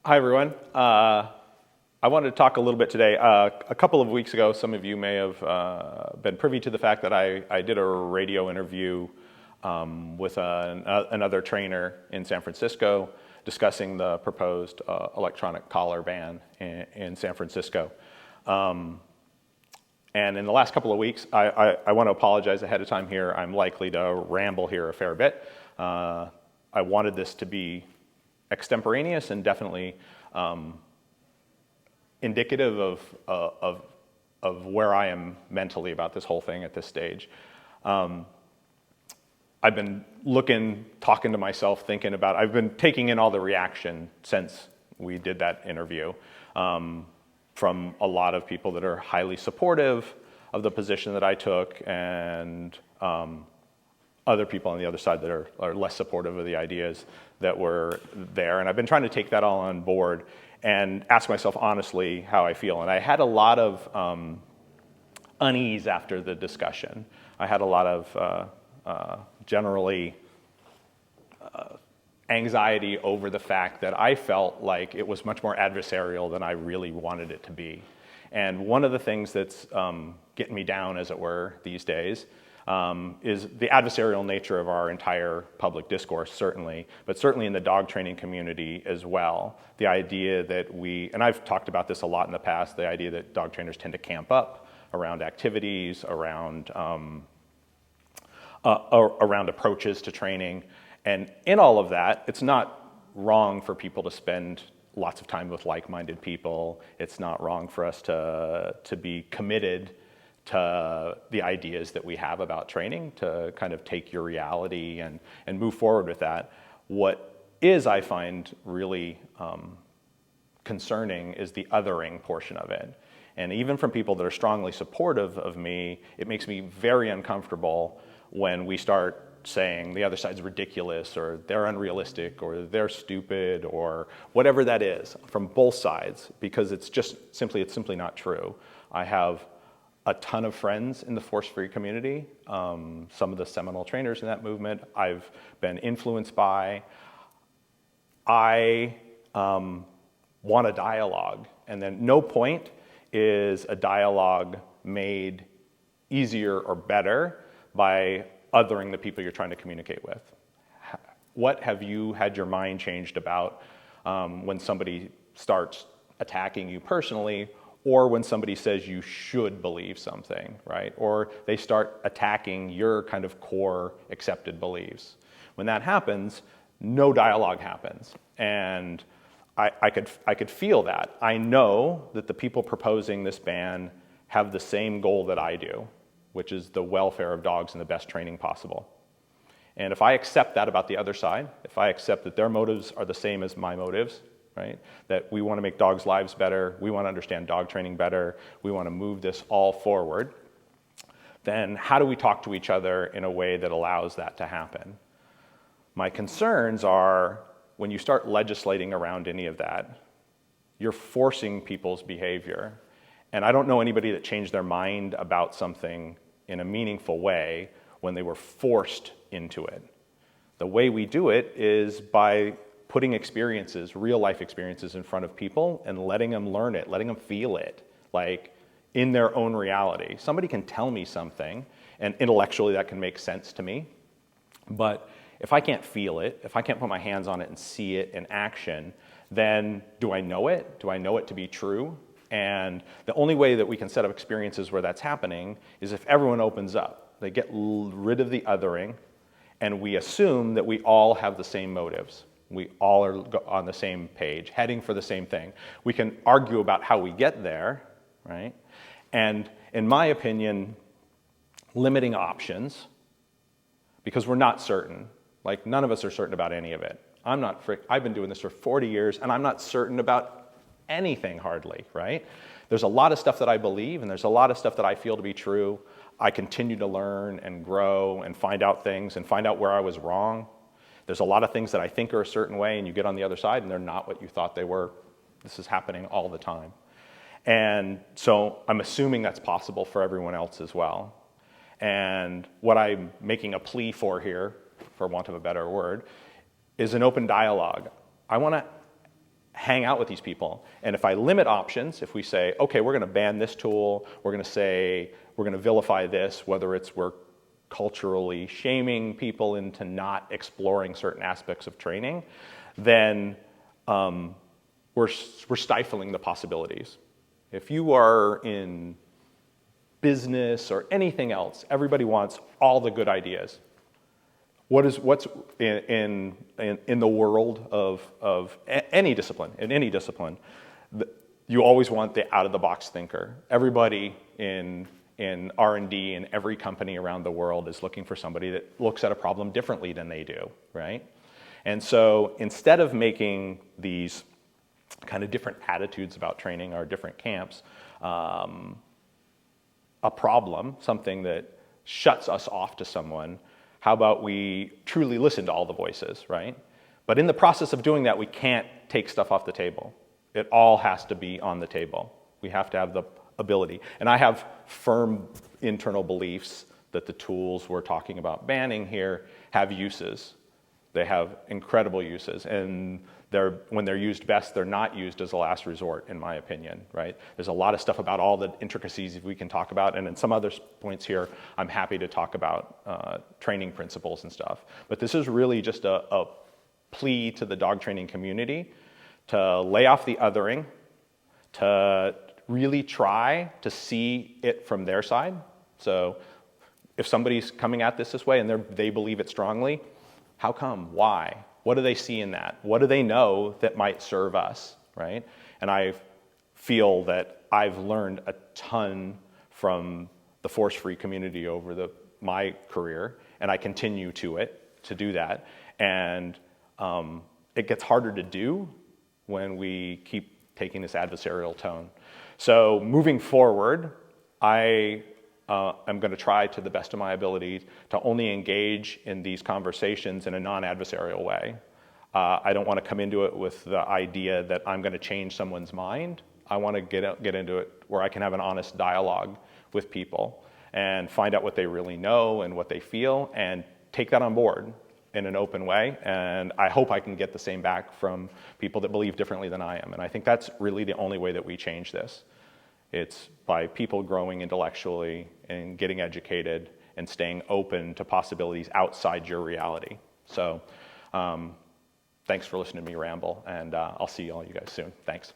Hi, everyone. I wanted to talk a little bit today. A couple of weeks ago, some of you may have been privy to the fact that I did a radio interview with another trainer in San Francisco discussing the proposed electronic collar ban in San Francisco. And in the last couple of weeks, I want to apologize ahead of time here. I'm likely to ramble here a fair bit. I wanted this to be extemporaneous and definitely indicative of where I am mentally about this whole thing at this stage. I've been talking to myself, thinking about, I've been taking in all the reaction since we did that interview from a lot of people that are highly supportive of the position that I took, and other people on the other side that are less supportive of the ideas that were there. And I've been trying to take that all on board and ask myself honestly how I feel. And I had a lot of unease after the discussion. I had a lot of generally anxiety over the fact that I felt like it was much more adversarial than I really wanted it to be. And one of the things that's getting me down, as it were, these days is the adversarial nature of our entire public discourse, certainly, but certainly in the dog training community as well. The idea that and I've talked about this a lot in the past, the idea that dog trainers tend to camp up around activities, around approaches to training. And in all of that, it's not wrong for people to spend lots of time with like-minded people. It's not wrong for us to be committed to the ideas that we have about training, to kind of take your reality and move forward with that. What is, I find, really concerning is the othering portion of it. And even from people that are strongly supportive of me, it makes me very uncomfortable when we start saying the other side's ridiculous, or they're unrealistic, or they're stupid, or whatever that is from both sides, because it's simply not true. I have a ton of friends in the force-free community, some of the seminal trainers in that movement I've been influenced by. I want a dialogue, and then no point is a dialogue made easier or better by othering the people you're trying to communicate with. What have you had your mind changed about when somebody starts attacking you personally, or when somebody says you should believe something, right? Or they start attacking your kind of core accepted beliefs. When that happens, no dialogue happens. And I could feel that. I know that the people proposing this ban have the same goal that I do, which is the welfare of dogs and the best training possible. And if I accept that about the other side, if I accept that their motives are the same as my motives, right? That we want to make dogs' lives better, we want to understand dog training better, we want to move this all forward, then how do we talk to each other in a way that allows that to happen? My concerns are when you start legislating around any of that, you're forcing people's behavior. And I don't know anybody that changed their mind about something in a meaningful way when they were forced into it. The way we do it is by putting experiences, real life experiences, in front of people and letting them learn it, letting them feel it, like in their own reality. Somebody can tell me something, and intellectually that can make sense to me, but if I can't feel it, if I can't put my hands on it and see it in action, then do I know it? Do I know it to be true? And the only way that we can set up experiences where that's happening is if everyone opens up. They get rid of the othering, and we assume that we all have the same motives. We all are on the same page, heading for the same thing. We can argue about how we get there, right? And in my opinion, limiting options, because we're not certain. Like, none of us are certain about any of it. I've been doing this for 40 years, and I'm not certain about anything hardly, right? There's a lot of stuff that I believe, and there's a lot of stuff that I feel to be true. I continue to learn and grow and find out things and find out where I was wrong. There's a lot of things that I think are a certain way, and you get on the other side and they're not what you thought they were. This is happening all the time. And so I'm assuming that's possible for everyone else as well. And what I'm making a plea for here, for want of a better word, is an open dialogue. I want to hang out with these people. And if I limit options, if we say, okay, we're going to ban this tool, we're going to say, we're going to vilify this, whether it's we're culturally shaming people into not exploring certain aspects of training, then we're stifling the possibilities. If you are in business or anything else, everybody wants all the good ideas. What's in the world of any discipline, in any discipline, you always want the out-of-the-box thinker. Everybody in R&D in every company around the world is looking for somebody that looks at a problem differently than they do, right? And so instead of making these kind of different attitudes about training or different camps a problem, something that shuts us off to someone, how about we truly listen to all the voices, right? But in the process of doing that, we can't take stuff off the table. It all has to be on the table. We have to have the ability. And I have firm internal beliefs that the tools we're talking about banning here have uses. They have incredible uses. And when they're used best, they're not used as a last resort, in my opinion, right? There's a lot of stuff about all the intricacies we can talk about, and in some other points here, I'm happy to talk about training principles and stuff. But this is really just a plea to the dog training community to lay off the othering, to really try to see it from their side. So if somebody's coming at this way and they believe it strongly, how come? Why? What do they see in that? What do they know that might serve us, right? And I feel that I've learned a ton from the force-free community over my career, and I continue to do that. And it gets harder to do when we keep taking this adversarial tone. So moving forward, I'm going to try to the best of my ability to only engage in these conversations in a non-adversarial way. I don't want to come into it with the idea that I'm going to change someone's mind. I want to get into it where I can have an honest dialogue with people and find out what they really know and what they feel and take that on board in an open way. And I hope I can get the same back from people that believe differently than I am. And I think that's really the only way that we change this. It's by people growing intellectually and getting educated and staying open to possibilities outside your reality. So thanks for listening to me ramble, and I'll see all you guys soon. Thanks.